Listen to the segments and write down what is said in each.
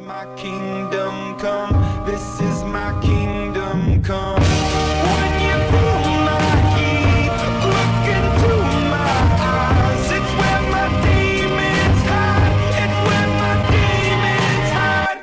my kingdom come. This is my kingdom come. When you feel my heat, look into my eyes. It's where my demons hide. It's where my demons hide.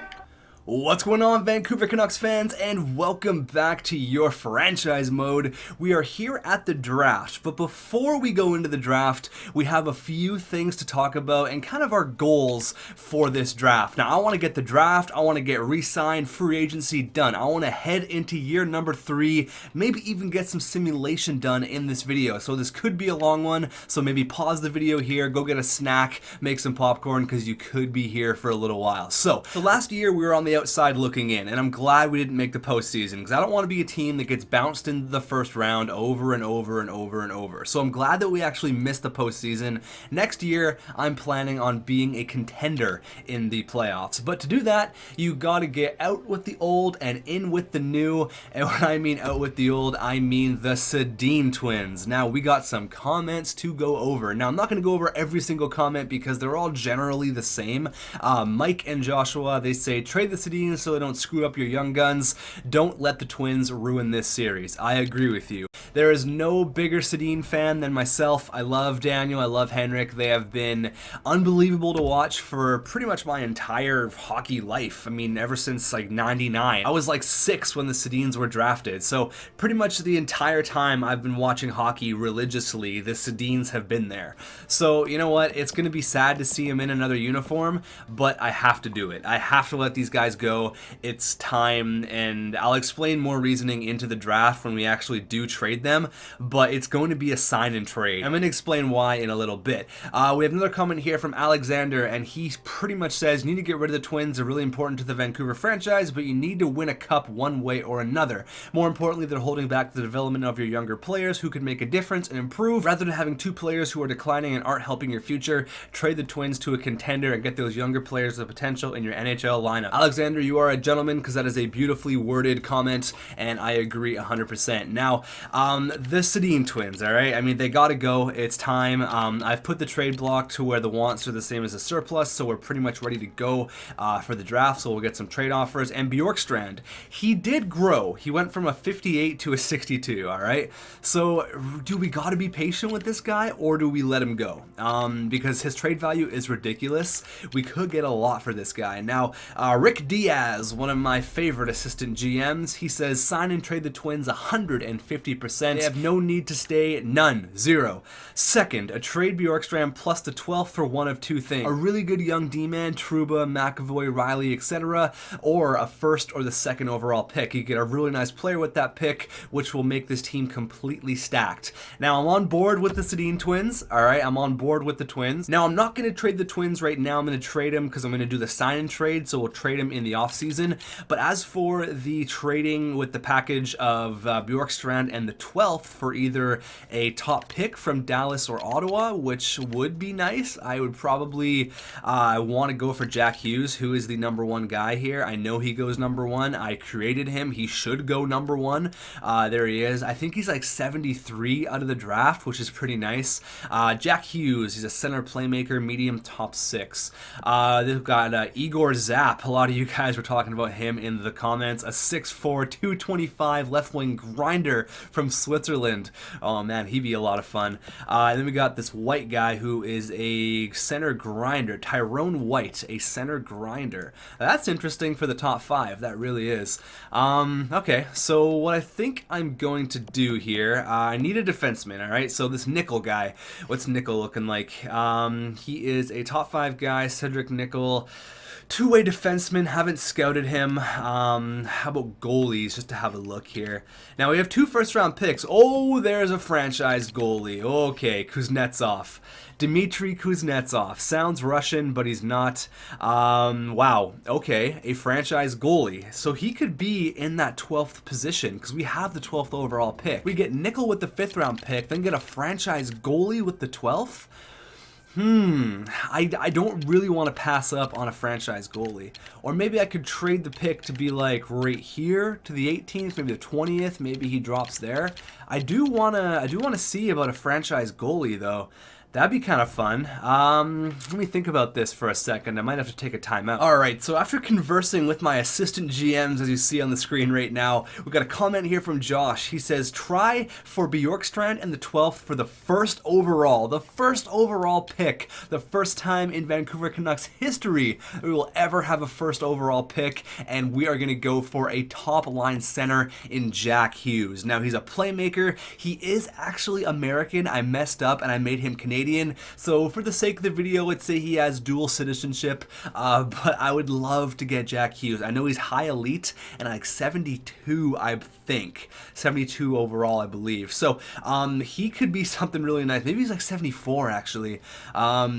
What's going on, Vancouver Canucks fans, and welcome back to your franchise mode. We are here at the draft, but before we go into the draft, we have a few things to talk about and kind of our goals for this draft. Now, I want to get the draft, I want to get re-signed, free agency done. I want to head into year number 3, maybe even get some simulation done in this video. So this could be a long one, so maybe pause the video here, go get a snack, make some popcorn, because you could be here for a little while. So, the last year we were on the outside looking in, and I'm glad we didn't make the postseason because I don't want to be a team that gets bounced into the first round over and over and over and over. So I'm glad that we actually missed the postseason. Next year, I'm planning on being a contender in the playoffs. But to do that, you got to get out with the old and in with the new. And when I mean out with the old, I mean the Sedin twins. Now, we got some comments to go over. Now, I'm not going to go over every single comment because they're all generally the same. Mike and Joshua, they say, trade the Sedin so they don't screw up your young guns. Don't let the twins ruin this series. I agree with you. There is no bigger Sedin fan than myself. I love Daniel, I love Henrik. They have been unbelievable to watch for pretty much my entire hockey life. I mean, ever since like 99. I was like 6 when the Sedins were drafted. So pretty much the entire time I've been watching hockey religiously, the Sedins have been there. So you know what? It's going to be sad to see him in another uniform, but I have to do it. I have to let these guys go. It's time, and I'll explain more reasoning into the draft when we actually do trade them, but it's going to be a sign and trade. I'm going to explain why in a little bit. We have another comment here from Alexander, and he pretty much says, you need to get rid of the twins. They're really important to the Vancouver franchise, but you need to win a cup one way or another. More importantly, they're holding back the development of your younger players who could make a difference and improve. Rather than having 2 players who are declining and aren't helping your future, trade the twins to a contender and get those younger players the potential in your NHL lineup. Alexander, you are a gentleman, because that is a beautifully worded comment, and I agree 100%. Now, the Sedin twins, all right? I mean, they gotta go. It's time. I've put the trade block to where the wants are the same as the surplus, so we're pretty much ready to go for the draft, so we'll get some trade offers. And Bjorkstrand, he did grow. He went from a 58 to a 62, all right? So, do we gotta be patient with this guy, or do we let him go? Because his trade value is ridiculous. We could get a lot for this guy. Now, Rick Diaz, one of my favorite assistant GMs, he says, sign and trade the twins 150%. They have no need to stay, none, 0. Second, a trade Bjorkstrand plus the 12th for one of 2 things. A really good young D-man, Trouba, McAvoy, Riley, etc., or a 1st or the 2nd overall pick. You get a really nice player with that pick, which will make this team completely stacked. Now, I'm on board with the Sedin twins, alright? I'm on board with the twins. Now, I'm not going to trade the twins right now. I'm going to trade them because I'm going to do the sign and trade, so we'll trade them in the offseason. But as for the trading with the package of Bjorkstrand and the 12th for either a top pick from Dallas or Ottawa, which would be nice, I would probably want to go for Jack Hughes, who is the number 1 guy here. I know he goes number 1. I created him. He should go number 1. There he is. I think he's like 73 out of the draft, which is pretty nice. Jack Hughes, he's a center playmaker, medium top 6. They've got Igor Zapp. A lot of you guys were talking about him in the comments. A 6'4", 225 left-wing grinder from Switzerland. Oh man, he'd be a lot of fun. And then we got this white guy who is a center grinder. Tyrone White, a center grinder. That's interesting for the top 5. That really is. Okay, so what I think I'm going to do here, I need a defenseman, alright? So this Nickel guy, what's Nickel looking like? He is a top 5 guy, Cedric Nickel. 2-way defenseman, haven't scouted him. How about goalies, just to have a look here. Now, we have 2 first-round picks. Oh, there's a franchise goalie. Okay, Kuznetsov. Dmitry Kuznetsov. Sounds Russian, but he's not. Wow. Okay, a franchise goalie. So he could be in that 12th position, because we have the 12th overall pick. We get Nickel with the 5th-round pick, then get a franchise goalie with the 12th? I don't really want to pass up on a franchise goalie. Or maybe I could trade the pick to be like right here to the 18th, maybe the 20th, maybe he drops there. I do want to see about a franchise goalie though. That'd be kind of fun. Let me think about this for a second. I might have to take a timeout. All right, so after conversing with my assistant GMs, as you see on the screen right now, we got a comment here from Josh. He says, try for Bjorkstrand and the 12th for the first overall pick. The first time in Vancouver Canucks history we will ever have a first overall pick, and we are going to go for a top line center in Jack Hughes. Now, he's a playmaker. He is actually American. I messed up and I made him Canadian. So for the sake of the video, let's say he has dual citizenship, but I would love to get Jack Hughes. I know he's high elite and like 72, I think. 72 overall, I believe. So he could be something really nice. Maybe he's like 74 actually.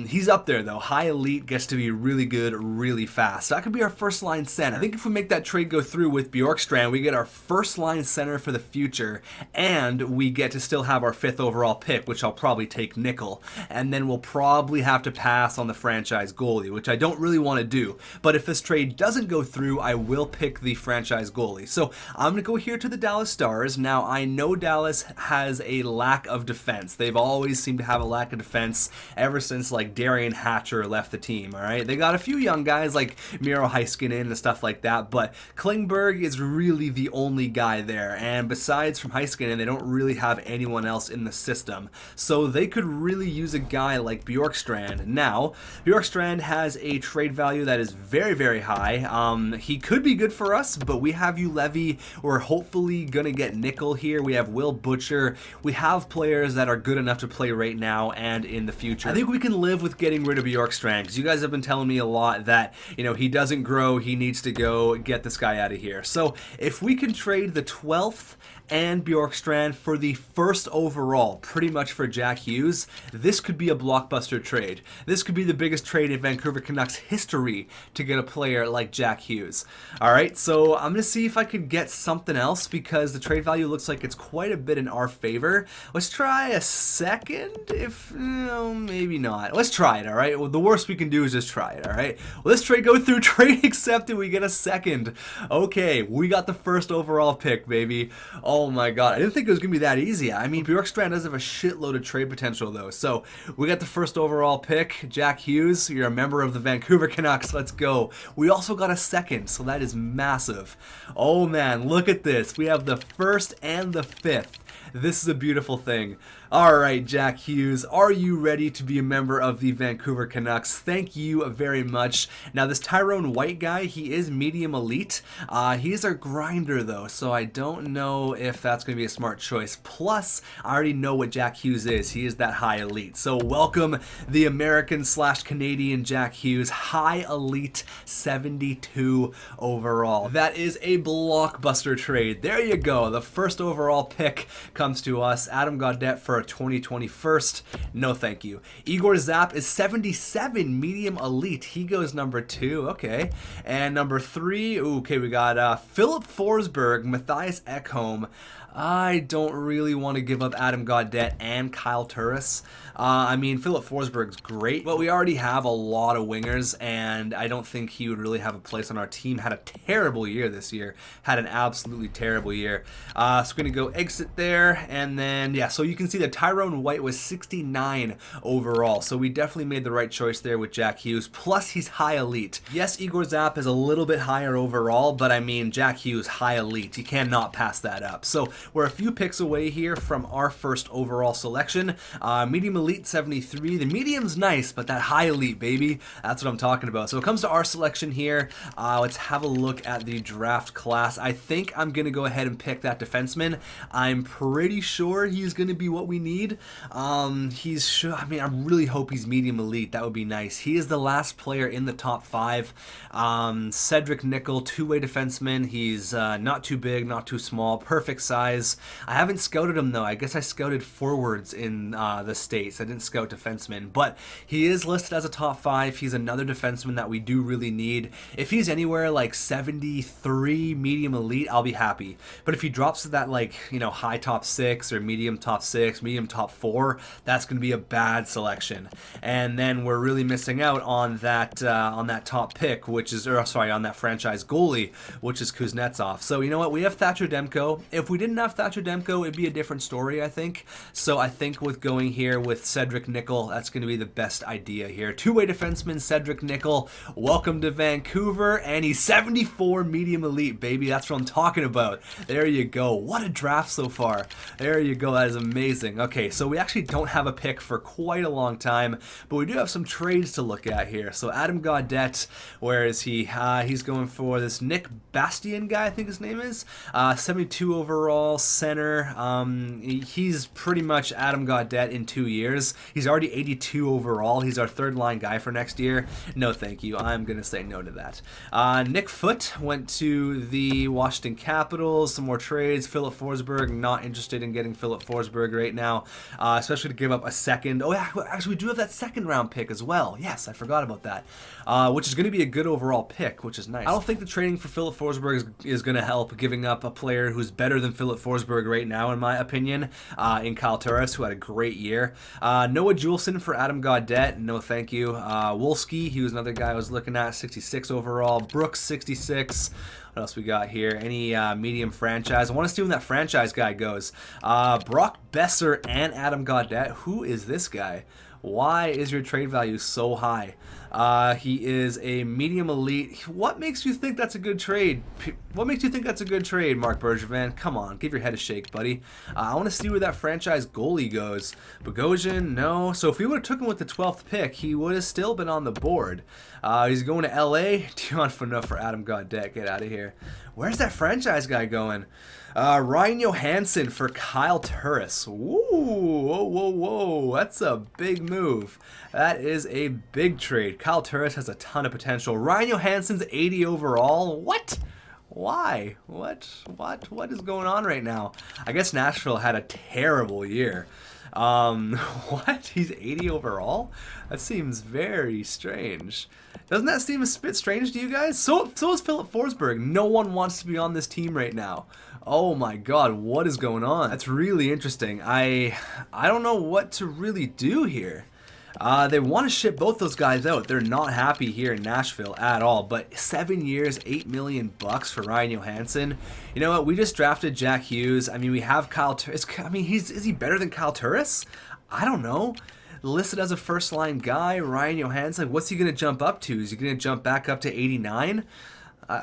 He's up there though. High elite gets to be really good, really fast. So that could be our first line center. I think if we make that trade go through with Bjorkstrand, we get our first line center for the future, and we get to still have our 5th overall pick, which I'll probably take nickel. And then we'll probably have to pass on the franchise goalie, which I don't really want to do. But if this trade doesn't go through, I will pick the franchise goalie. So I'm going to go here to the Dallas Stars. Now, I know Dallas has a lack of defense. They've always seemed to have a lack of defense ever since, like, Darian Hatcher left the team, all right? They got a few young guys like Miro Heiskanen and stuff like that, but Klingberg is really the only guy there. And besides from Heiskanen, they don't really have anyone else in the system. So they could really use a guy like Bjorkstrand. Now, Bjorkstrand has a trade value that is very, very high. He could be good for us, but we have Levy. We're hopefully going to get nickel here. We have Will Butcher. We have players that are good enough to play right now and in the future. I think we can live with getting rid of Bjorkstrand, because you guys have been telling me a lot that, you know, he doesn't grow. He needs to go. Get this guy out of here. So if we can trade the 12th and Bjorkstrand for the 1st overall, pretty much for Jack Hughes, this could be a blockbuster trade. This could be the biggest trade in Vancouver Canucks history to get a player like Jack Hughes. Alright, so I'm going to see if I could get something else, because the trade value looks like it's quite a bit in our favor. Let's try a second, if, no, maybe not. Let's try it, alright? Well, the worst we can do is just try it, alright? Well, let's trade go through, trade accepted, we get a second. Okay, we got the 1st overall pick, baby. Oh my god, I didn't think it was going to be that easy. I mean, Bjorkstrand does have a shitload of trade potential though. So we got the 1st overall pick, Jack Hughes. You're a member of the Vancouver Canucks. Let's go. We also got a 2nd, so that is massive. Oh man, look at this. We have the 1st and the 5th. This is a beautiful thing. All right, Jack Hughes, are you ready to be a member of the Vancouver Canucks? Thank you very much. Now, this Tyrone White guy, he is medium elite. He's a grinder, though, so I don't know if that's going to be a smart choice. Plus, I already know what Jack Hughes is. He is that high elite. So welcome the American/Canadian Jack Hughes, high elite 72 overall. That is a blockbuster trade. There you go. The 1st overall pick comes to us. Adam Gaudette for a 2020 first. No thank you. Igor Zapp is 77 medium elite. He goes number 2. Okay. And number 3. Okay, we got Philip Forsberg, Matthias Ekholm. I don't really want to give up Adam Gaudette and Kyle Turris. I mean, Philip Forsberg's great, but we already have a lot of wingers, and I don't think he would really have a place on our team. Had a terrible year this year. Had an absolutely terrible year. So we're going to go exit there, and then, yeah, so you can see that Tyrone White was 69 overall, so we definitely made the right choice there with Jack Hughes, plus he's high elite. Yes, Igor Zapp is a little bit higher overall, but I mean, Jack Hughes, high elite. You cannot pass that up. So we're a few picks away here from our 1st overall selection. Medium elite 73. The medium's nice, but that high elite, baby, that's what I'm talking about. So it comes to our selection here. Let's have a look at the draft class. I think I'm going to go ahead and pick that defenseman. I'm pretty sure he's going to be what we need. I mean, I really hope he's medium elite. That would be nice. He is the last player in the top 5. Cedric Nickel, 2-way defenseman. He's not too big, not too small, perfect size. I haven't scouted him though. I guess I scouted forwards in the States. I didn't scout defensemen, but he is listed as a top 5. He's another defenseman that we do really need. If he's anywhere like 73 medium elite, I'll be happy. But if he drops to that, like, you know, high top 6 or medium top 6, medium top 4, that's going to be a bad selection. And then we're really missing out on that top pick, which is, or sorry, on that franchise goalie, which is Kuznetsov. So you know what? We have Thatcher Demko. If we didn't have Thatcher Demko, it'd be a different story, I think. So I think with going here with Cedric Nickel, that's going to be the best idea here. Two-way defenseman Cedric Nickel, welcome to Vancouver, and he's 74 medium elite, baby. That's what I'm talking about. There you go. What a draft so far. There you go. That is amazing. Okay, so we actually don't have a pick for quite a long time, but we do have some trades to look at here. So Adam Gaudette, where is he? He's going for this Nick Bastian guy, I think his name is. 72 overall center. He's pretty much Adam Gaudette in 2 years. He's already 82 overall. He's our third line guy for next year. No, thank you. I'm going to say no to that. Nick Foote went to the Washington Capitals. Some more trades. Philip Forsberg, not interested in getting Philip Forsberg right now, especially to give up a second. Oh, yeah, actually, we do have that second round pick as well. Yes, I forgot about that, which is going to be a good overall pick, which is nice. I don't think the trading for Philip Forsberg is going to help, giving up a player who's better than Philip Forsberg right now, in my opinion, in Kyle Turris, who had a great year. Noah Juleson for Adam Gaudette, no thank you. Wolski, he was another guy I was looking at, 66 overall. Brooks, 66. What else we got here? Any medium franchise? I want to see when that franchise guy goes. Brock Besser and Adam Gaudette. Who is this guy? Why is your trade value so high? He is a medium elite. What makes you think that's a good trade? What makes you think that's a good trade, Mark Bergevin? Come on, give your head a shake, buddy. I want to see where that franchise goalie goes. Bogosian, no. So if we would have took him with the 12th pick, he would have still been on the board. He's going to LA. Dion Phaneuf for Adam Gaudette. Get out of here. Where's that franchise guy going? Ryan Johansen for Kyle Turris. Woo! Whoa, whoa, whoa. That's a big move. That is a big trade. Kyle Turris has a ton of potential. Ryan Johansen's 80 overall. What? Why? What is going on right now? I guess Nashville had a terrible year. What? He's 80 overall? That seems very strange. Doesn't that seem a bit strange to you guys? So is Philip Forsberg. No one wants to be on this team right now. Oh my god, what is going on? That's really interesting. I don't know what to really do here. They want to ship both those guys out. They're not happy here in Nashville at all. But 7 years, $8 million for Ryan Johansen. You know what? We just drafted Jack Hughes. I mean, we have Kyle Turris. I mean, is he better than Kyle Turris? I don't know. Listed as a first-line guy, Ryan Johansen. What's he going to jump up to? Is he going to jump back up to 89?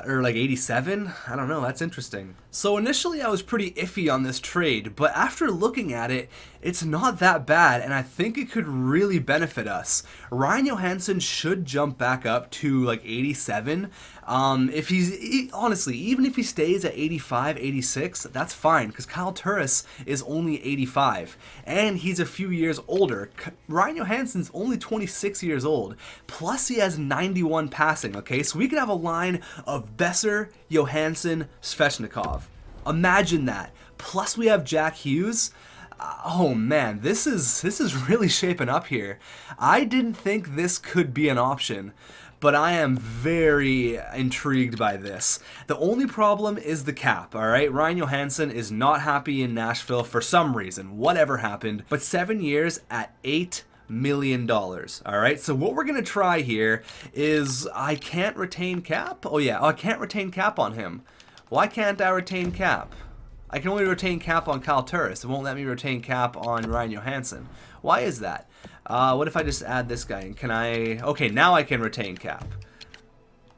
Or like 87? I don't know, that's interesting. So initially I was pretty iffy on this trade, but after looking at it, it's not that bad, and I think it could really benefit us. Ryan Johansen should jump back up to like 87. If honestly, even if he stays at 85, 86, that's fine, because Kyle Turris is only 85, and he's a few years older. Ryan Johansen's only 26 years old, plus he has 91 passing, okay? So we could have a line of Besser, Johansen, Svechnikov. Imagine that. Plus we have Jack Hughes. Oh man, this is really shaping up here. I didn't think this could be an option, but I am very intrigued by this. The only problem is the cap, all right? Ryan Johansen is not happy in Nashville for some reason, whatever happened, but 7 years at $8 million, all right? So what we're gonna try here is, I can't retain cap? Oh yeah, I can't retain cap on him. Why can't I retain cap? I can only retain cap on Kyle Turris. It won't let me retain cap on Ryan Johansen. Why is that? What if I just add this guy? And can I... Okay, now I can retain cap.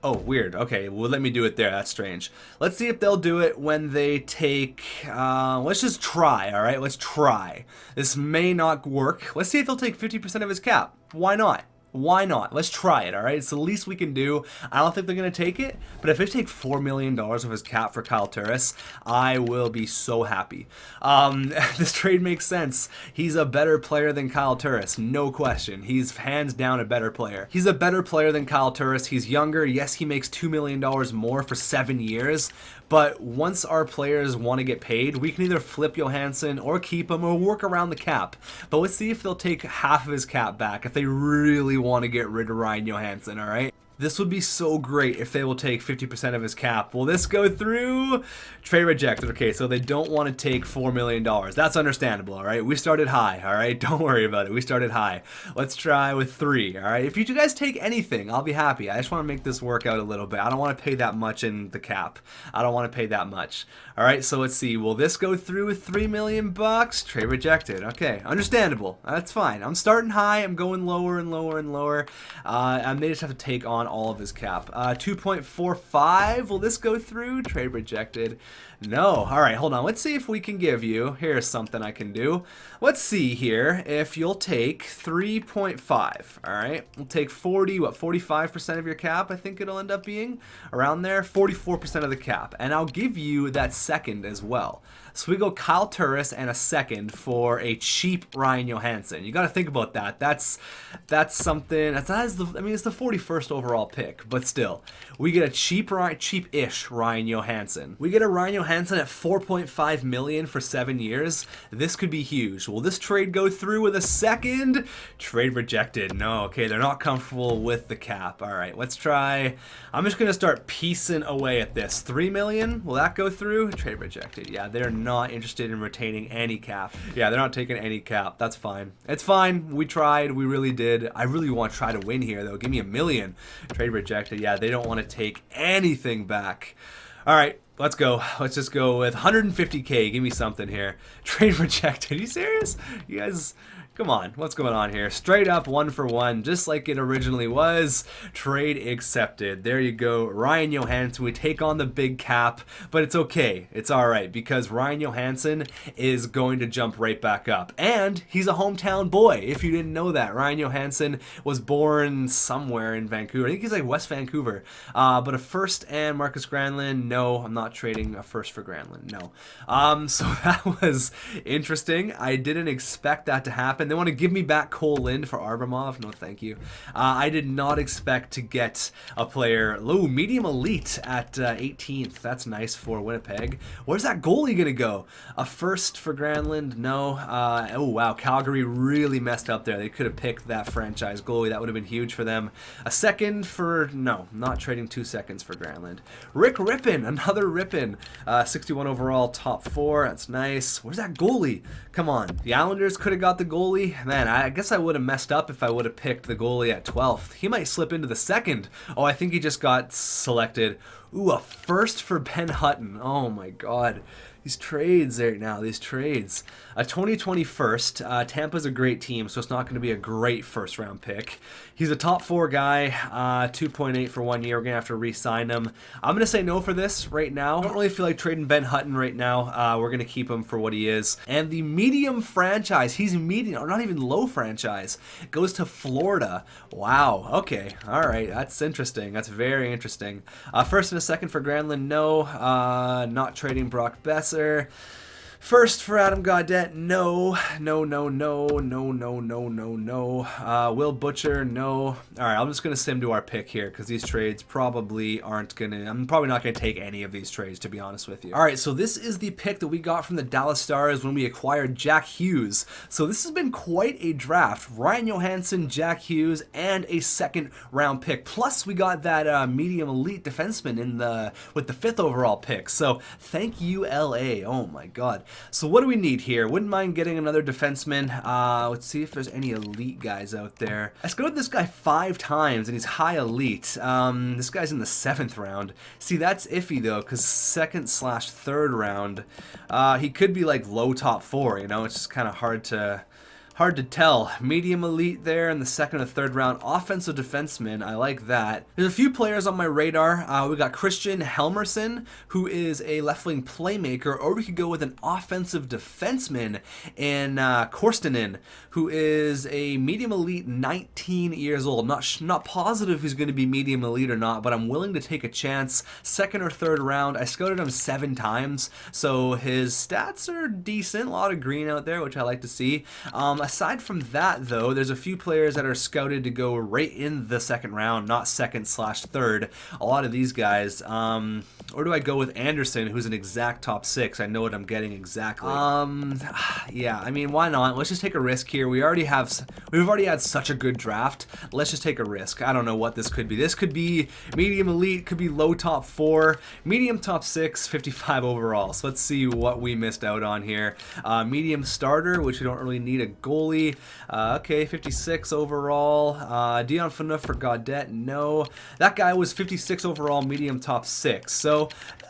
Oh, weird. Okay, well, let me do it there. That's strange. Let's see if they'll do it when they take... let's just try, all right? Let's try. This may not work. Let's see if they'll take 50% of his cap. Why not? Why not? Let's try it, all right? It's the least we can do. I don't think they're going to take it, but if they take $4 million of his cap for Kyle Turris, I will be so happy. This trade makes sense. He's a better player than Kyle Turris, no question. He's hands down a better player. He's a better player than Kyle Turris. He's younger. Yes, he makes $2 million more for 7 years, but once our players want to get paid, we can either flip Johansen or keep him or work around the cap. But let's see if they'll take half of his cap back if they really want to get rid of Ryan Johansen, all right? This would be so great if they will take 50% of his cap. Will this go through? Trade rejected. Okay, so they don't want to take $4 million. That's understandable, all right? We started high, all right? Don't worry about it. We started high. Let's try with 3, all right? If you guys take anything, I'll be happy. I just want to make this work out a little bit. I don't want to pay that much in the cap. I don't want to pay that much. All right, so let's see. Will this go through with $3 million? Trade rejected. Okay, understandable. That's fine. I'm starting high. I'm going lower and lower and lower. I may just have to take on all of his cap. 2.45. Will this go through? Trade rejected. No. All right, hold on. Let's see if we can give you. Here's something I can do. Let's see here if you'll take 3.5. All right, we'll take 45% of your cap. I think it'll end up being around there. 44% of the cap, and I'll give you that second as well. So we go Kyle Turris and a second for a cheap Ryan Johansen. You got to think about that. That's something. It's the 41st overall pick, but still, we get a cheap-ish Ryan Johansen. We get a Ryan Johansen at $4.5 million for 7 years. This could be huge. Will this trade go through with a second? Trade rejected. No. Okay, they're not comfortable with the cap. All right, let's try. I'm just gonna start piecing away at this. $3 million. Will that go through? Trade rejected. Yeah, they're not interested in retaining any cap. Yeah, they're not taking any cap. That's fine. It's fine. We tried. We really did. I really want to try to win here, though. Give me $1 million. Trade rejected. Yeah, they don't want to take anything back. All right, let's go. Let's just go with 150K. Give me something here. Trade rejected. Are you serious? You guys... Come on, what's going on here? Straight up 1-for-1, just like it originally was. Trade accepted. There you go. Ryan Johansen, we take on the big cap, but it's okay. It's all right, because Ryan Johansen is going to jump right back up. And he's a hometown boy, if you didn't know that. Ryan Johansen was born somewhere in Vancouver. I think he's like West Vancouver. But a first and Marcus Granlund, no, I'm not trading a first for Granlund, no. So that was interesting. I didn't expect that to happen. They want to give me back Cole Lind for Arbamov. No, thank you. I did not expect to get a player, medium elite at 18th. That's nice for Winnipeg. Where's that goalie going to go? A first for Granlund? No. Oh, wow. Calgary really messed up there. They could have picked that franchise goalie. That would have been huge for them. A second for... No, not trading 2 seconds for Granlund. Rick Rippon. Another Rippon. 61 overall, top 4. That's nice. Where's that goalie? Come on. The Islanders could have got the goalie. Man, I guess I would have messed up if I would have picked the goalie at 12th. He might slip into the second. Oh, I think he just got selected. Ooh, a first for Ben Hutton. Oh my god. These trades right now, these trades. A 2020 first. Tampa's a great team, so it's not going to be a great first round pick. He's a top 4 guy, 2.8 for 1 year. We're going to have to re-sign him. I'm going to say no for this right now. I don't really feel like trading Ben Hutton right now. We're going to keep him for what he is. And the medium franchise, he's medium, or not even low franchise, goes to Florida. Wow, okay, all right, that's interesting. That's very interesting. First and a second for Granlund, no. Not trading Brock Besser. First for Adam Gaudette, no. Will Butcher, no. All right, I'm just going to sim to our pick here because these trades probably aren't going to... I'm probably not going to take any of these trades, to be honest with you. All right, so this is the pick that we got from the Dallas Stars when we acquired Jack Hughes. So this has been quite a draft. Ryan Johansen, Jack Hughes, and a second round pick. Plus, we got that medium elite defenseman with the 5th overall pick. So thank you, LA. Oh my God. So what do we need here? Wouldn't mind getting another defenseman. Let's see if there's any elite guys out there. I scouted this guy 5 times, and he's high elite. This guy's in the 7th round. See, that's iffy, though, because 2nd/3rd round, he could be, like, low top 4, you know? It's just kind of hard to tell. Medium elite there in the 2nd or 3rd round. Offensive defenseman, I like that. There's a few players on my radar. We got Christian Helmerson, who is a left-wing playmaker, or we could go with an offensive defenseman in Korstinen, who is a medium elite, 19 years old. Not positive he's going to be medium elite or not, but I'm willing to take a chance. 2nd or 3rd round. I scouted him 7 times, so his stats are decent. A lot of green out there, which I like to see. Aside from that, though, there's a few players that are scouted to go right in the second round, not second/third. A lot of these guys. Or do I go with Anderson, who's an exact top 6? I know what I'm getting exactly. Yeah, I mean, why not? Let's just take a risk here. We've already had such a good draft. Let's just take a risk. I don't know what this could be. This could be medium elite, could be low top 4, medium top 6, 55 overall. So let's see what we missed out on here. Medium starter, which we don't really need a goalie. Okay, 56 overall. Dion Phaneuf for Gaudette, no. That guy was 56 overall, medium top 6. So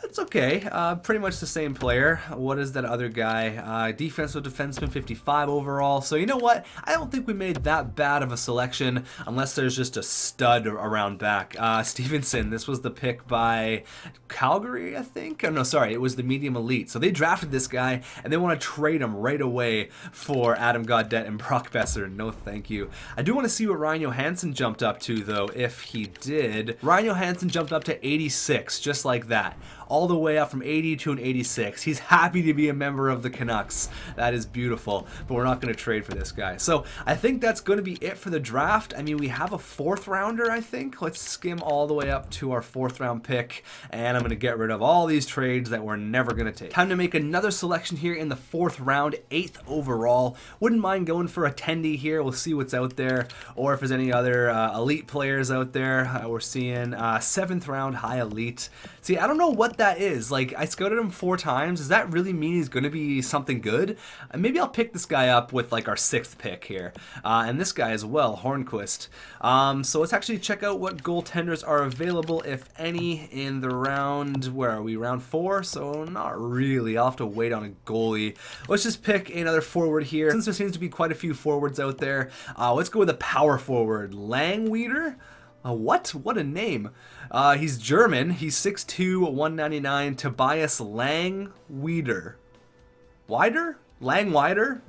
it's okay. Pretty much the same player. What is that other guy? Defensive defenseman, 55 overall. So you know what? I don't think we made that bad of a selection unless there's just a stud around back. Stevenson, this was the pick by Calgary, I think? Oh, no, sorry. It was the medium elite. So they drafted this guy and they want to trade him right away for Adam Gaudette and Brock Besser. No, thank you. I do want to see what Ryan Johansen jumped up to, though, if he did. Ryan Johansen jumped up to 86, just like that. All the way up from 80 to an 86. He's happy to be a member of the Canucks. That is beautiful, but we're not going to trade for this guy. So I think that's going to be it for the draft. I mean, we have a 4th rounder, I think. Let's skim all the way up to our 4th round pick, and I'm going to get rid of all these trades that we're never going to take. Time to make another selection here in the 4th round, 8th overall. Wouldn't mind going for a Tendy here. We'll see what's out there, or if there's any other elite players out there. We're seeing 7th round high elite. See, I don't know what that is. Like, I scouted him 4 times. Does that really mean he's going to be something good? Maybe I'll pick this guy up with like our 6th pick here. And this guy as well, Hornquist. So let's actually check out what goaltenders are available, if any, in the round. Where are we? Round 4? So not really. I'll have to wait on a goalie. Let's just pick another forward here. Since there seems to be quite a few forwards out there, let's go with a power forward. Langweeder? What? What a name. He's German. He's 6'2", 199. Tobias Langweeder. Wider? Langwider?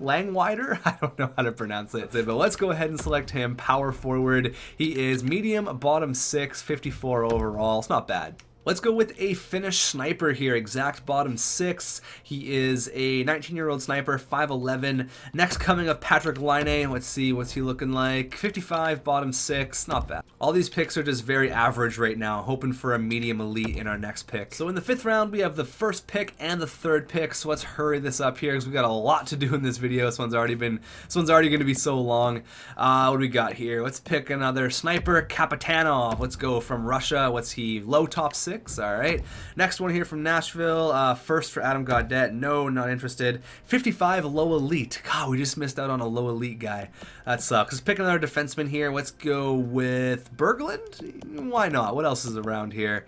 I don't know how to pronounce it. But let's go ahead and select him. Power forward. He is medium, bottom 6, 54 overall. It's not bad. Let's go with a Finnish sniper here, exact bottom 6. He is a 19-year-old sniper, 5'11". Next coming of Patrick Laine. Let's see, what's he looking like? 55, bottom 6, not bad. All these picks are just very average right now, hoping for a medium elite in our next pick. So in the 5th round, we have the 1st pick and the 3rd pick, so let's hurry this up here because we got a lot to do in this video. This one's already going to be so long. What do we got here? Let's pick another sniper, Kapitanov. Let's go from Russia. What's he? Low top 6. All right. Next one here from Nashville. 1st for Adam Gaudette. No, not interested. 55 low elite. God, we just missed out on a low elite guy. That sucks. Let's pick another defenseman here. Let's go with Berglund. Why not? What else is around here?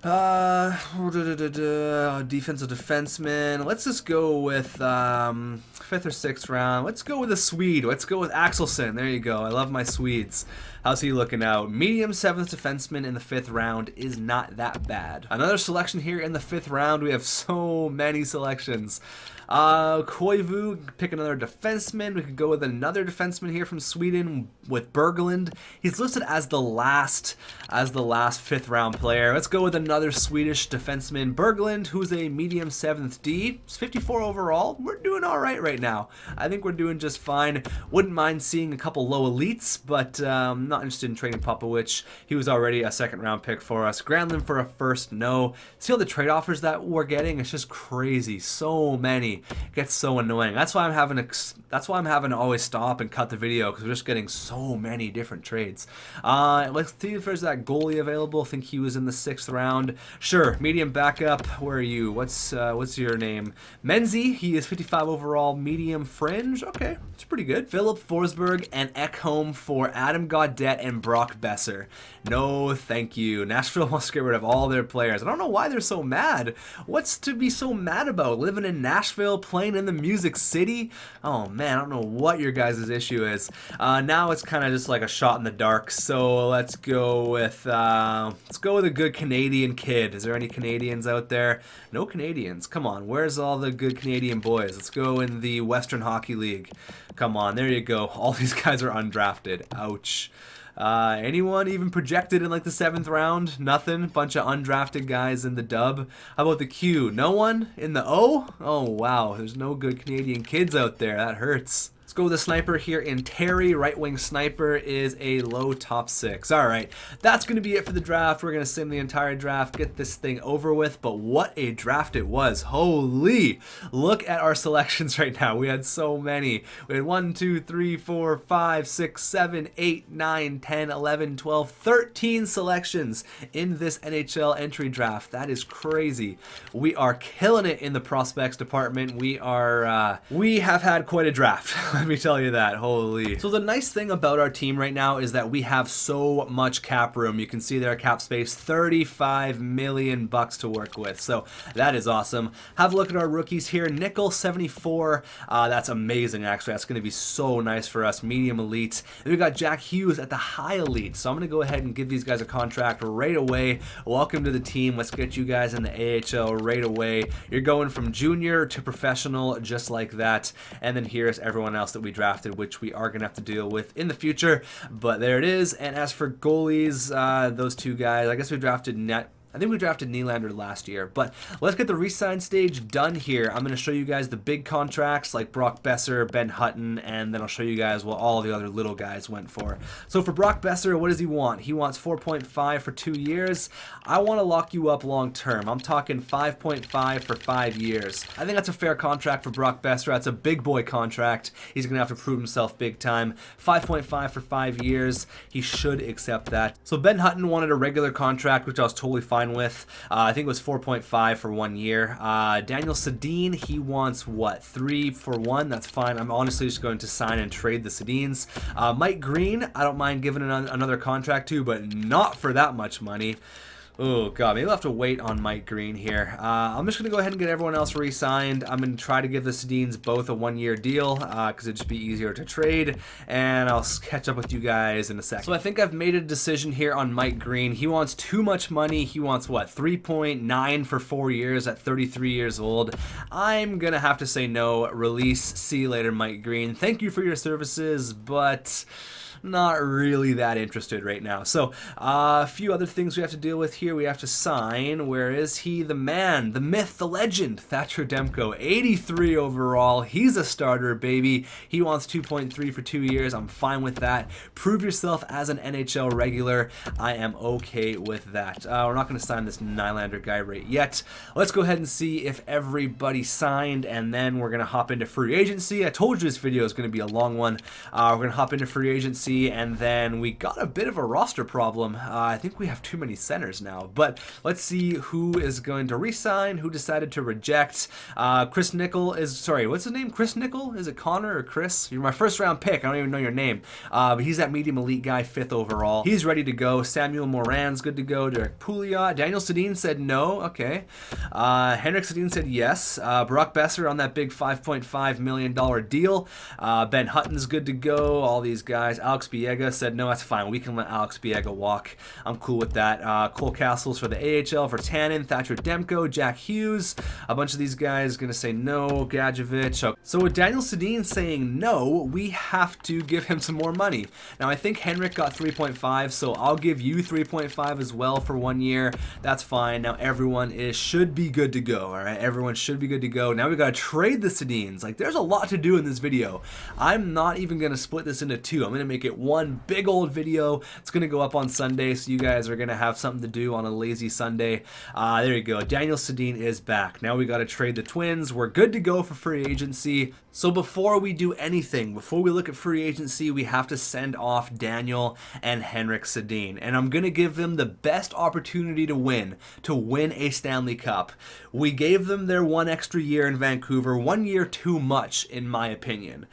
Defensive defenseman. Let's just go with 5th or 6th round. Let's go with a Swede. Let's go with Axelsson. There you go. I love my Swedes. How's he looking out? Medium 7th defenseman in the 5th round is not that bad. Another selection here in the 5th round. We have so many selections. Koivu, pick another defenseman. We could go with another defenseman here from Sweden with Berglund. He's listed as the last 5th round player. Let's go with another Swedish defenseman, Berglund, who's a medium 7th D. It's 54 overall. We're doing all right now. I think we're doing just fine. Wouldn't mind seeing a couple low elites, but not interested in trading Popovich. He was already a 2nd round pick for us. Granlund for a 1st, no. See all the trade offers that we're getting? It's just crazy. So many. It gets so annoying. That's why I'm having to always stop and cut the video, because we're just getting so many different trades. Let's see if there's that goalie available. I think he was in the 6th round. Sure, medium backup. Where are you? What's your name? Menzie. He is 55 overall, medium fringe. Okay, it's pretty good. Philip Forsberg and Ekholm for Adam Gaudette and Brock Besser. No, thank you. Nashville wants to get rid of all their players. I don't know why they're so mad. What's to be so mad about? Living in Nashville, playing in the Music City? Oh man, I don't know what your guys' issue is. Now it's kind of just like a shot in the dark. So let's go with a good Canadian kid. Is there any Canadians out there? No Canadians. Come on, where's all the good Canadian boys? Let's go in the Western Hockey League. Come on, there you go. All these guys are undrafted. Ouch. Anyone even projected in like the 7th round? Nothing. Bunch of undrafted guys in the dub. How about the Q? No one in the O? Oh wow, there's no good Canadian kids out there. That hurts. Let's go with the sniper here in Terry. Right wing sniper is a low top 6. All right, that's going to be it for the draft. We're going to sim the entire draft, get this thing over with. But what a draft it was. Holy, look at our selections right now. We had so many. We had 1, 2, 3, 4, 5, 6, 7, 8, 9, 10, 11, 12, 13 selections in this NHL entry draft. That is crazy. We are killing it in the prospects department. We have had quite a draft. Let me tell you that. Holy. So the nice thing about our team right now is that we have so much cap room. You can see there, cap space, $35 million to work with. So that is awesome. Have a look at our rookies here. Nickel 74. That's amazing, actually. That's going to be so nice for us. Medium elite. And we got Jack Hughes at the high elite. So I'm going to go ahead and give these guys a contract right away. Welcome to the team. Let's get you guys in the AHL right away. You're going from junior to professional just like that. And then here's everyone else that we drafted, which we are going to have to deal with in the future, but there it is. And as for goalies, those two guys, I guess we drafted I think we drafted Nylander last year, but let's get the re-sign stage done here. I'm going to show you guys the big contracts like Brock Besser, Ben Hutton, and then I'll show you guys what all the other little guys went for. So for Brock Besser, what does he want? He wants 4.5 for 2 years. I want to lock you up long term. I'm talking 5.5 for 5 years. I think that's a fair contract for Brock Besser. That's a big boy contract. He's going to have to prove himself big time. 5.5 for 5 years. He should accept that. So Ben Hutton wanted a regular contract, which I was totally fine with. I think it was 4.5 for 1 year. Daniel Sedin, he wants what, 3 for 1? That's fine. I'm honestly just going to sign and trade the Sedins. Mike Green, I don't mind giving another contract to, but not for that much money. Oh, God, maybe I'll have to wait on Mike Green here. I'm just going to go ahead and get everyone else re-signed. I'm going to try to give the Sedins both a 1-year deal because it'd just be easier to trade, and I'll catch up with you guys in a second. So I think I've made a decision here on Mike Green. He wants too much money. He wants, what, 3.9 for 4 years at 33 years old. I'm going to have to say no. Release. See you later, Mike Green. Thank you for your services, but not really that interested right now. So a few other things we have to deal with here. We have to sign, where is he? The man, the myth, the legend, Thatcher Demko, 83 overall. He's a starter, baby. He wants 2.3 for 2 years. I'm fine with that. Prove yourself as an NHL regular. I am okay with that. We're not going to sign this Nylander guy right yet. Let's go ahead and see if everybody signed, and then we're going to hop into free agency. I told you this video is going to be a long one. We're going to hop into free agency, and then we got a bit of a roster problem. I think we have too many centers now, but let's see who is going to re-sign, who decided to reject. Chris Nickel is, sorry, what's his name? Chris Nickel? Is it Connor or Chris? You're my first round pick. I don't even know your name. But he's that medium elite guy, 5th overall. He's ready to go. Samuel Moran's good to go. Derek Pouliot. Daniel Sedin said no. Okay. Henrik Sedin said yes. Brock Besser on that big $5.5 million deal. Ben Hutton's good to go. All these guys. Alex Biega said no, that's fine. We can let Alex Biega walk. I'm cool with that. Cole Castles for the AHL for Tannen. Thatcher Demko. Jack Hughes. A bunch of these guys going to say no. Gadjevich. So with Daniel Sedin saying no, we have to give him some more money. Now I think Henrik got 3.5, so I'll give you 3.5 as well for 1 year. That's fine. Now everyone should be good to go. All right, everyone should be good to go. Now we got to trade the Sedins. Like, there's a lot to do in this video. I'm not even going to split this into 2. I'm going to make it one big old video. It's going to go up on Sunday, so you guys are going to have something to do on a lazy Sunday. There you go. Daniel Sedin is back. Now we got to trade the Twins. We're good to go for free agency. So before we do anything, before we look at free agency, we have to send off Daniel and Henrik Sedin. And I'm going to give them the best opportunity to win a Stanley Cup. We gave them their 1 extra year in Vancouver, 1 year too much, in my opinion.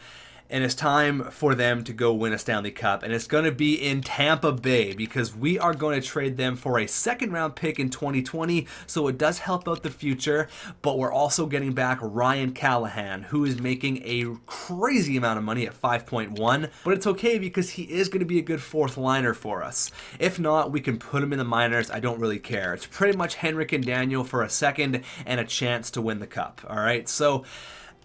And it's time for them to go win a Stanley Cup. And it's going to be in Tampa Bay, because we are going to trade them for a 2nd round pick in 2020. So it does help out the future. But we're also getting back Ryan Callahan, who is making a crazy amount of money at 5.1. But it's okay, because he is going to be a good 4th liner for us. If not, we can put him in the minors. I don't really care. It's pretty much Henrik and Daniel for a 2nd and a chance to win the cup. All right. So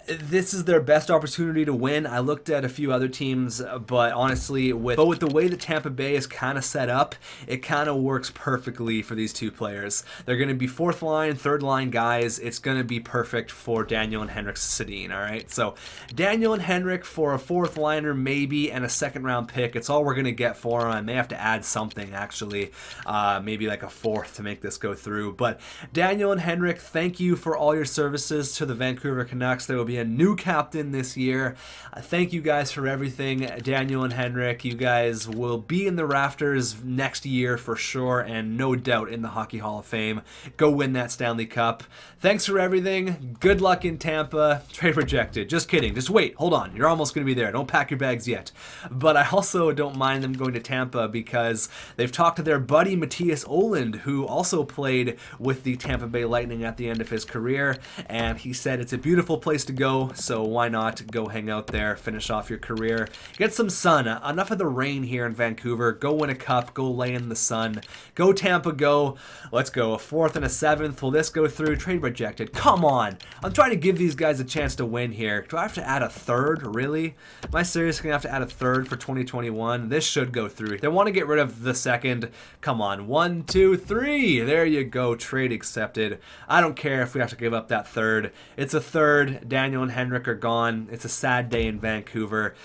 This is their best opportunity to win. I looked at a few other teams, but honestly, with the way that Tampa Bay is kind of set up, it kind of works perfectly for these two players. They're going to be fourth line, third line guys. It's going to be perfect for Daniel and Henrik Sedin, all right? So Daniel and Henrik for a fourth liner maybe and a second round pick. It's all we're going to get for them. I may have to add something actually, maybe like a fourth to make this go through. But Daniel and Henrik, thank you for all your services to the Vancouver Canucks. There will be a new captain this year. Thank you guys for everything. Daniel and Henrik, you guys will be in the rafters next year for sure, and no doubt in the Hockey Hall of Fame. Go win that Stanley Cup. Thanks for everything. Good luck in Tampa. Trade rejected. Just kidding. Just wait. Hold on. You're almost going to be there. Don't pack your bags yet. But I also don't mind them going to Tampa because they've talked to their buddy Matthias Oland, who also played with the Tampa Bay Lightning at the end of his career, and he said it's a beautiful place to go, so why not go hang out there, finish off your career, get some sun. Enough of the rain here in Vancouver. Go win a cup, go lay in the sun. Go Tampa, go. Let's go. A fourth and a seventh. Will this go through? Trade rejected. Come on. I'm trying to give these guys a chance to win here. Do I have to add a third? Really? Am I seriously going to have to add a third for 2021? This should go through. They want to get rid of the second. Come on. 1, 2, 3. There you go. Trade accepted. I don't care if we have to give up that third. It's a third. Daniel and Henrik are gone. It's a sad day in Vancouver.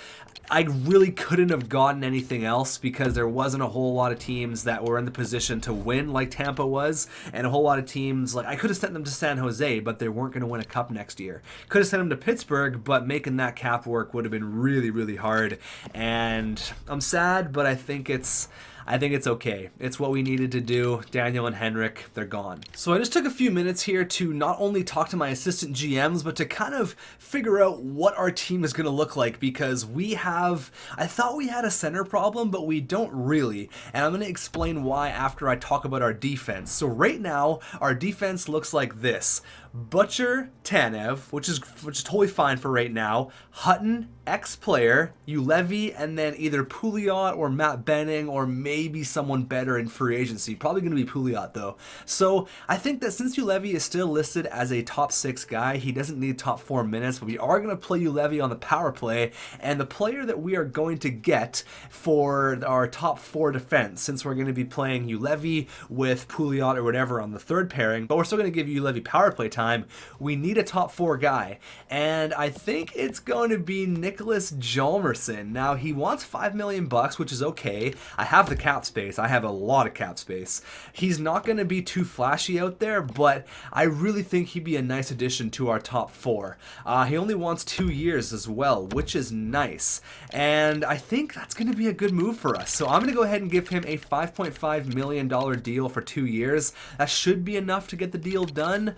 I really couldn't have gotten anything else because there wasn't a whole lot of teams that were in the position to win like Tampa was, and a whole lot of teams, like I could have sent them to San Jose, but they weren't going to win a cup next year. Could have sent them to Pittsburgh, but making that cap work would have been really, really hard, and I'm sad, but I think it's okay. It's what we needed to do. Daniel and Henrik, they're gone. So I just took a few minutes here to not only talk to my assistant GMs, but to kind of figure out what our team is going to look like, because I thought we had a center problem, but we don't really. And I'm going to explain why after I talk about our defense. So right now, our defense looks like this. Butcher, Tanev, which is totally fine for right now. Hutton, ex-player, Ulevy, and then either Pouliot or Matt Benning or maybe someone better in free agency. Probably going to be Pouliot though. So I think that since Ulevy is still listed as a top 6 guy, he doesn't need top 4 minutes, but we are going to play Ulevy on the power play, and the player that we are going to get for our top 4 defense, since we're going to be playing Ulevy with Pouliot or whatever on the third pairing, but we're still going to give Ulevy power play time, we need a top 4 guy, and I think it's going to be Nicholas Hjalmarsson. Now, he wants $5 million, which is okay. I have the cap space. I have a lot of cap space. He's not going to be too flashy out there, but I really think he'd be a nice addition to our top 4. He only wants 2 years as well, which is nice, and I think that's going to be a good move for us. So I'm going to go ahead and give him a $5.5 million deal for 2 years. That should be enough to get the deal done.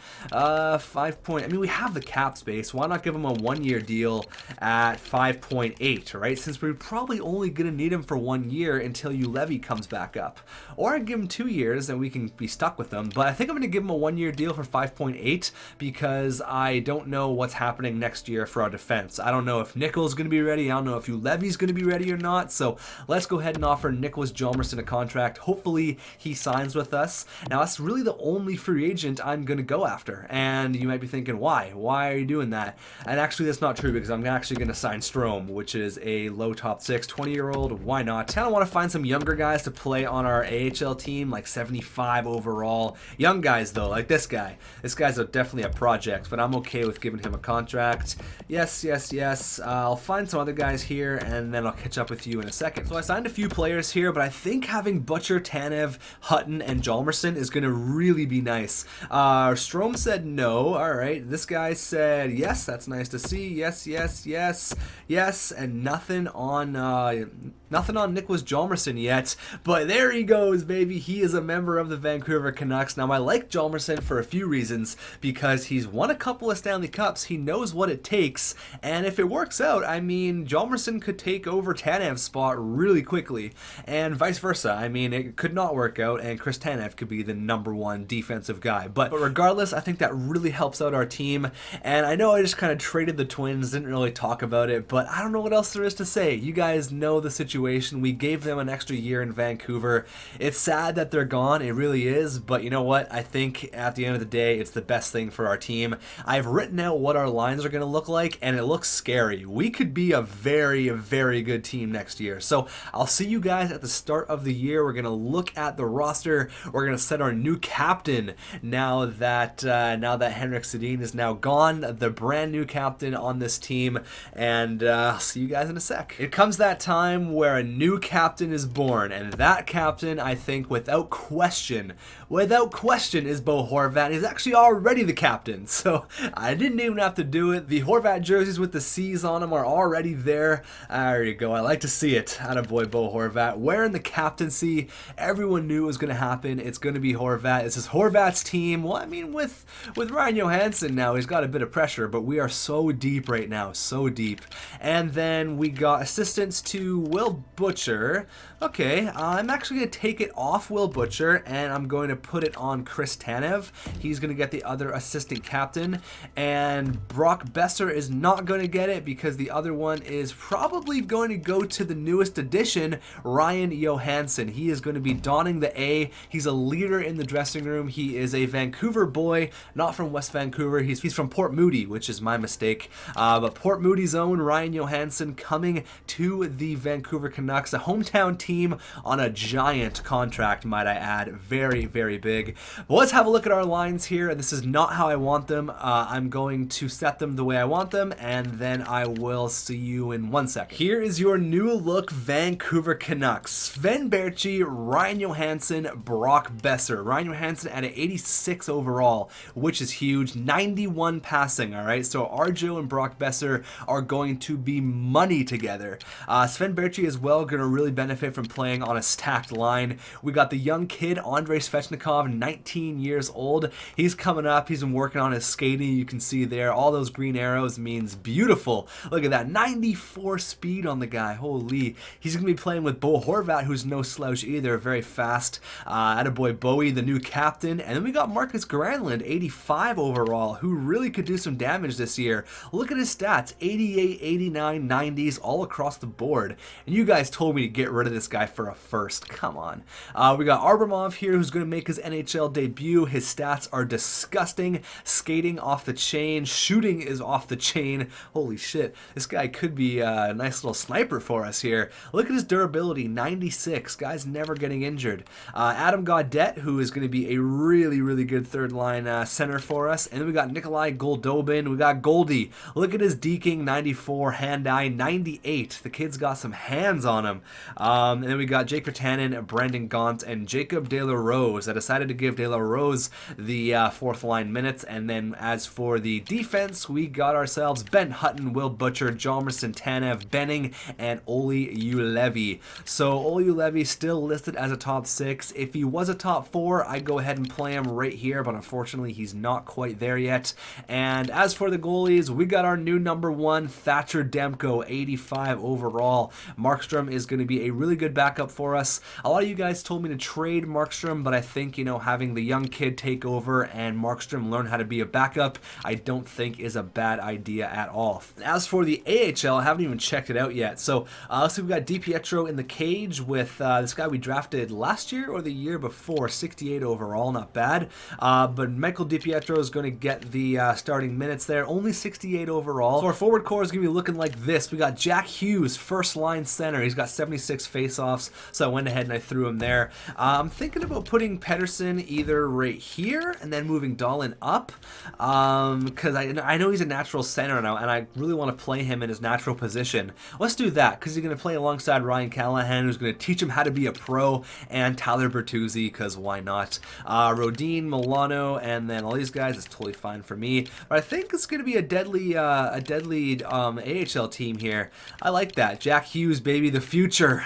We have the cap space. Why not give him a 1-year deal at 5.8, right? Since we're probably only going to need him for 1 year until Ulevy comes back up. Or I give him 2 years and we can be stuck with him. But I think I'm going to give him a 1-year deal for 5.8 because I don't know what's happening next year for our defense. I don't know if Nichols is going to be ready. I don't know if Ulevy's going to be ready or not. So let's go ahead and offer Nicholas Hjalmarsson a contract. Hopefully he signs with us. Now that's really the only free agent I'm going to go after. And you might be thinking, why? Why are you doing that? And actually that's not true because I'm actually going to sign Strome, which is a low top 6, 20-year-old. Why not? I kind of want to find some younger guys to play on our AHL team, like 75 overall. Young guys though, like this guy. This guy's definitely a project, but I'm okay with giving him a contract. Yes, yes, yes. I'll find some other guys here and then I'll catch up with you in a second. So I signed a few players here, but I think having Butcher, Tanev, Hutton, and Hjalmarsson is going to really be nice. Strome said no. All right. This guy said yes. That's nice to see. Yes, yes, yes, yes, and nothing on Nicholas Hjalmarsson yet. But there he goes, baby. He is a member of the Vancouver Canucks. Now, I like Hjalmarsson for a few reasons because he's won a couple of Stanley Cups. He knows what it takes, and if it works out, I mean, Hjalmarsson could take over Tanev's spot really quickly, and vice versa. I mean, it could not work out, and Chris Tanev could be the #1 defensive guy. But regardless, I think that really helps out our team. And I know I just kind of traded the Twins, didn't really talk about it, but I don't know what else there is to say. You guys know the situation. We gave them an extra year in Vancouver. It's sad that they're gone, it really is, but you know what? I think at the end of the day, it's the best thing for our team. I've written out what our lines are going to look like, and it looks scary. We could be a very, very good team next year. So I'll see you guys at the start of the year. We're going to look at the roster. We're going to set our new captain now that Henrik Sedin is now gone, the brand new captain on this team, and I'll see you guys in a sec. It comes that time where a new captain is born, and that captain, I think, without question, is Bo Horvat. He's actually already the captain, so I didn't even have to do it. The Horvat jerseys with the C's on them are already there. There you go. I like to see it. Attaboy Bo Horvat wearing the captaincy. Everyone knew it was going to happen. It's going to be Horvat. This is Horvat's team. Well, I mean, with Ryan Johansen now, he's got a bit of pressure, but we are so deep right now, so deep. And then we got assistants to Will Butcher. Okay, I'm actually going to take it off Will Butcher, and I'm going to put it on Chris Tanev. He's going to get the other assistant captain, and Brock Besser is not going to get it because the other one is probably going to go to the newest addition, Ryan Johansen. He is going to be donning the A. He's a leader in the dressing room. He is a Vancouver boy, not from West Vancouver. He's from Port Moody, which is my mistake. But Port Moody's own Ryan Johansen coming to the Vancouver Canucks, a hometown team on a giant contract, might I add. Very, very big. But let's have a look at our lines here. This is not how I want them. I'm going to set them the way I want them, and then I will see you in 1 second. Here is your new look Vancouver Canucks. Sven Baertschi, Ryan Johansen, Brock Besser. Ryan Johansen at an 86 overall, which is huge. 91 passing, all right? So Arjo and Brock Besser are going to be money together. Sven Baertschi as well going to really benefit from playing on a stacked line. We got the young kid, Andrei Svechnikov, 19 years old. He's coming up. He's been working on his skating. You can see there, all those green arrows means beautiful. Look at that, 94 speed on the guy. Holy. He's going to be playing with Bo Horvat, who's no slouch either, very fast. Attaboy Bowie, the new captain. And then we got Marcus Granlund, 85 overall, who really could do some damage this year. Look at his stats, 88, 89, 90s, all across the board. And you guys told me to get rid of this guy for a first. Come on. We got Arbamov here, who's going to make his NHL debut. His stats are disgusting. Skating off the chain. Shooting is off the chain. Holy shit. This guy could be a nice little sniper for us here. Look at his durability, 96. Guy's never getting injured. Adam Gaudette, who is going to be a really, really good third line center for us. And then we got Nikolai Goldobin. We got Goldie. Look at his deking, 94. Hand-eye, 98. The kid's got some hands on him. And then we got Jake Virtanen, Brandon Gaunt, and Jacob De La Rose. I decided to give De La Rose the fourth line minutes. And then as for the defense, we got ourselves Ben Hutton, Will Butcher, Hjalmarsson, Tanev, Benning, and Olli Juolevi. So Olli Juolevi still listed as a top 6. If he was a top 4, I'd go ahead and play him right here, but unfortunately he's not quite there yet. And as for the goalies, we got our new number 1, Thatcher Demko, 85 overall. Markstrom is going to be a really good backup for us. A lot of you guys told me to trade Markstrom, but I think, you know, having the young kid take over and Markstrom learn how to be a backup, I don't think is a bad idea at all. As for the AHL, I haven't even checked it out yet. So let's see, we got DiPietro in the cage with this guy we drafted last year or the year before, 68 overall, not bad. But Michael DiPietro is going to get the starting minutes there, only 68 overall. So our forward core is going to be looking like this. We got Jack Hughes, first line center. He's got 76 faceoffs, so I went ahead and I threw him there. I'm thinking about putting Pettersson either right here and then moving Dahlin up, because I know he's a natural center now, and I really want to play him in his natural position. Let's do that, because he's going to play alongside Ryan Callahan, who's going to teach him how to be a pro, and Tyler Bertuzzi, because why not? Rodin, Milano, and then all these guys is totally fine for me. But I think it's going to be a deadly AHL team here. I like that. Jack Hughes, baby, the future,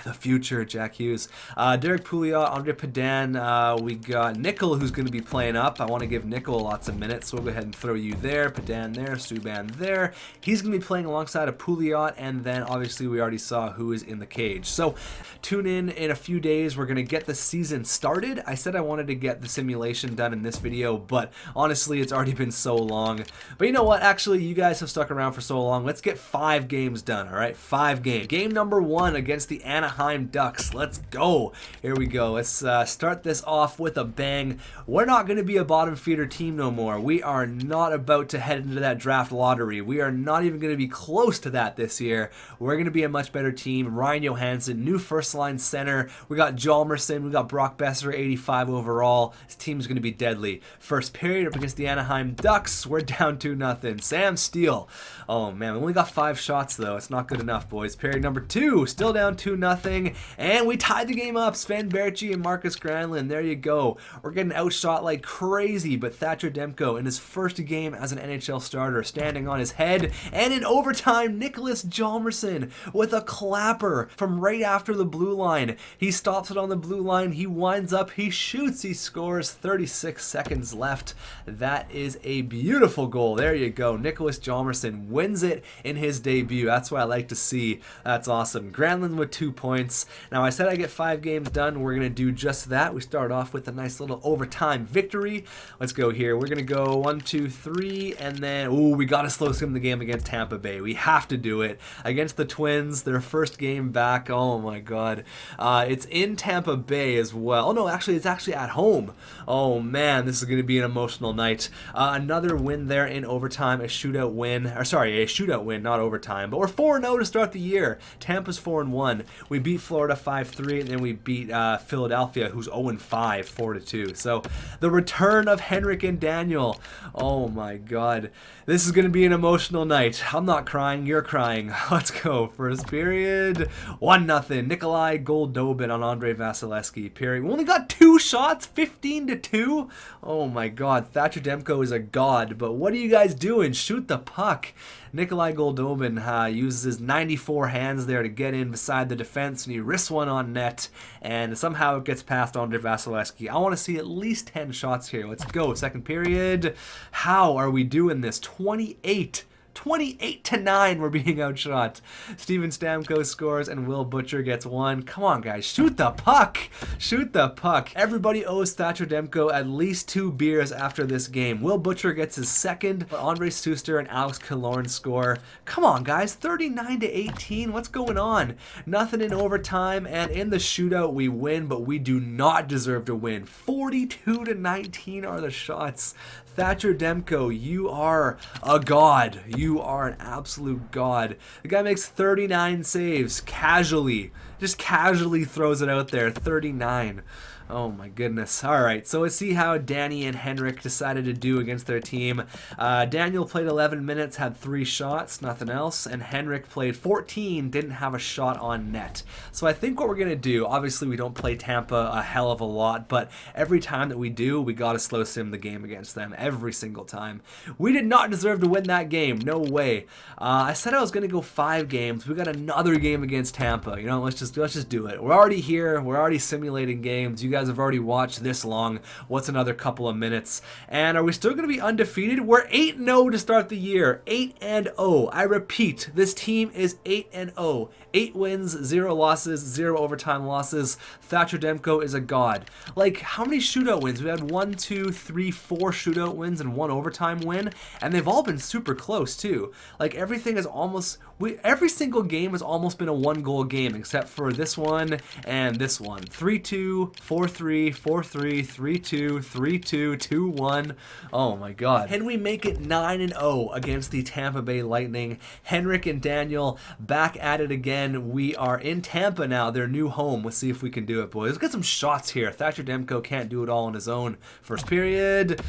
Jack Hughes. Derek Pouliot, Andre Padan. We got Nickel, who's going to be playing up. I want to give Nickel lots of minutes, so we'll go ahead and throw you there. Padan there, Subban there. He's going to be playing alongside of Pouliot, and then obviously we already saw who is in the cage. So tune in a few days. We're going to get the season started. I said I wanted to get the simulation done in this video, but Honestly, it's already been so long. But you know what? Actually, you guys have stuck around for so long. Let's get 5 games done, all right? 5 games. Game number 1 against the Anaheim Ducks. Let's go. Here we go. Let's start this off with a bang. We're not going to be a bottom feeder team no more. We are not about to head into that draft lottery. We are not even going to be close to that this year. We're going to be a much better team. Ryan Johansen, new first line center. We got Hjalmarsson. We got Blockbuster, 85 overall. This team's going to be deadly. First period up against the Anaheim Ducks. We're down 2-0. Sam Steele. Oh man, we only got 5 shots though. It's not good enough, boys. Period number 2, still down 2-0. And we tied the game up. Sven Berchi and Marcus Granlund. There you go. We're getting outshot like crazy, but Thatcher Demko in his first game as an NHL starter, standing on his head. And in overtime, Nicholas Hjalmarsson with a clapper from right after the blue line. He stops it on the blue line. He winds up. He shoots. He scores. 36 seconds left. That is a beautiful goal. There you go. Nicholas Hjalmarsson wins it in his debut. That's what I like to see. That's awesome. Granlund with 2 points. Now, I said I get 5 games done. We're going to do just that. We start off with a nice little overtime victory. Let's go here. We're going to go 1, 2, 3, and then, ooh, we got to slow sim the game against Tampa Bay. We have to do it. Against the Twins, their first game back. Oh, my God. It's in Tampa Bay as well. Oh, no, actually, it's actually at home. Oh, man, this is going to be an emotional night. Another win there in overtime, a shootout win. Or, sorry, a shootout win, not overtime. But we're 4-0 to start the year. Tampa's 4-1. We beat Florida 5-3, and then we beat Philadelphia, who's 0-5, 4-2. So the return of Henrik and Daniel. Oh my God, this is going to be an emotional night. I'm not crying, you're crying. Let's go. First period, 1-0. Nikolai Goldobin on Andrei Vasilevsky. Period. We only got 2 shots, 15-2. Oh my God, Thatcher Demko is a god. But what are you guys doing? Shoot the puck. Nikolai Goldobin uses his 94 hands there to get in beside the defense, and he risks one on net, and somehow it gets past Andrei Vasilevsky. I want to see at least 10 shots here. Let's go. Second period. How are we doing this? 28-9, we're being outshot. Steven Stamkos scores and Will Butcher gets 1. Come on, guys. Shoot the puck. Shoot the puck. Everybody owes Thatcher Demko at least 2 beers after this game. Will Butcher gets his second, but Andre Suster and Alex Killorn score. Come on, guys. 39-18. What's going on? Nothing in overtime, and in the shootout we win, but we do not deserve to win. 42-19 are the shots. Thatcher Demko, you are a god. You are an absolute god. The guy makes 39 saves casually. Just casually throws it out there. 39. Oh my goodness. All right, so let's see how Danny and Henrik decided to do against their team. Daniel played 11 minutes, had 3 shots, nothing else, and Henrik played 14, didn't have a shot on net. So I think what we're going to do, obviously we don't play Tampa a hell of a lot, but every time that we do, we got to slow sim the game against them, every single time. We did not deserve to win that game, no way. I said I was going to go 5 games. We got another game against Tampa. You know, let's just do it. We're already here. We're already simulating games. You guys have already watched this long. What's another couple of minutes? And are we still going to be undefeated? We're 8-0 to start the year. 8-0. I repeat, this team is 8-0. 8 wins, 0 losses, 0 overtime losses. Thatcher Demko is a god. Like, how many shootout wins? We had 1, 2, 3, 4 shootout wins and 1 overtime win, and they've all been super close too. Like, everything is almost, every single game has almost been a 1-goal game, except for this one and this one. 3-2, 4-3, 4-3, 3-2, 3-2, 2-1. Oh my god. Can we make it 9-0 against the Tampa Bay Lightning? Henrik and Daniel back at it again. We are in Tampa now, their new home. Let's see if we can do it, boys. Let's get some shots here. Thatcher Demko can't do it all on his own. First period.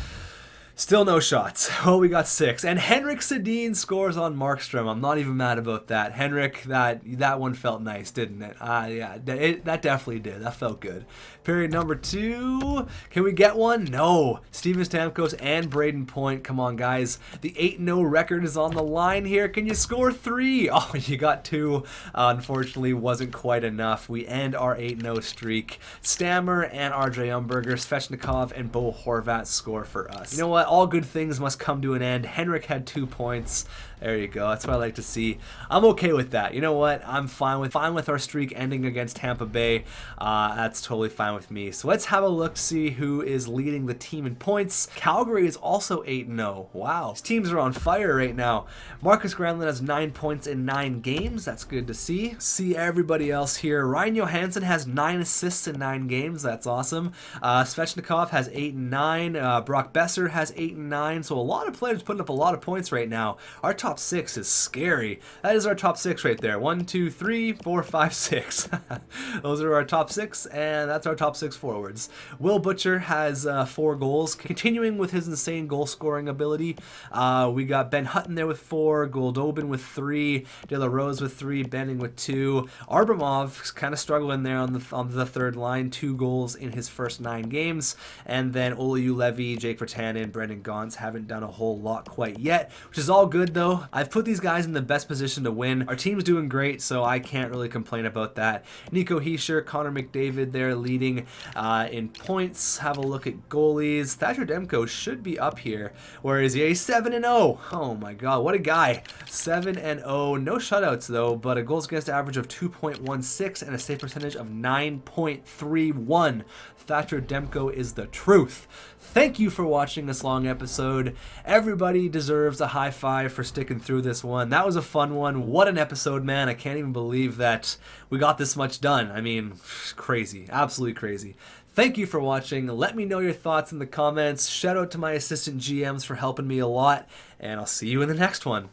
Still no shots. Oh, we got 6. And Henrik Sedin scores on Markstrom. I'm not even mad about that. Henrik, that one felt nice, didn't it? Yeah, that definitely did. That felt good. Period number 2. Can we get one? No. Steven Stamkos and Braden Point. Come on, guys. The 8-0 record is on the line here. Can you score 3? Oh, you got 2. Unfortunately, wasn't quite enough. We end our 8-0 streak. Stammer and RJ Umberger, Svechnikov, and Bo Horvat score for us. You know what? But all good things must come to an end. Henrik had 2 points. There you go. That's what I like to see. I'm okay with that. You know what? I'm fine with our streak ending against Tampa Bay. That's totally fine with me. So let's have a look to see who is leading the team in points. Calgary is also 8-0. Wow. These teams are on fire right now. Marcus Granlund has 9 points in 9 games. That's good to see. See everybody else here. Ryan Johansen has 9 assists in 9 games. That's awesome. Svechnikov has 8 and 9. Brock Besser has 8 and 9. So a lot of players putting up a lot of points right now. Our top 6 is scary. That is our top 6 right there. 1, 2, 3, 4, 5, 6. Those are our top 6, and that's our top 6 forwards. Will Butcher has 4 goals, continuing with his insane goal scoring ability. We got Ben Hutton there with 4, Goldobin with 3, De La Rose with 3, Benning with 2. Arbamov kind of struggling there on the third line, 2 goals in his first 9 games, and then Oliu Levy, Jake Virtanen, Brendan Gaunce haven't done a whole lot quite yet, which is all good though. I've put these guys in the best position to win. Our team's doing great, so I can't really complain about that. Nico Hischier, Connor McDavid there leading in points. Have a look at goalies. Thatcher Demko should be up here. Where is he? He's 7-0. Oh my god, what a guy. 7-0. No shutouts though, but a goals against average of 2.16 and a save percentage of 9.31. Thatcher Demko is the truth. Thank you for watching this long episode. Everybody deserves a high five for sticking through this one. That was a fun one. What an episode, man. I can't even believe that we got this much done. I mean, crazy. Absolutely crazy. Thank you for watching. Let me know your thoughts in the comments. Shout out to my assistant GMs for helping me a lot, and I'll see you in the next one.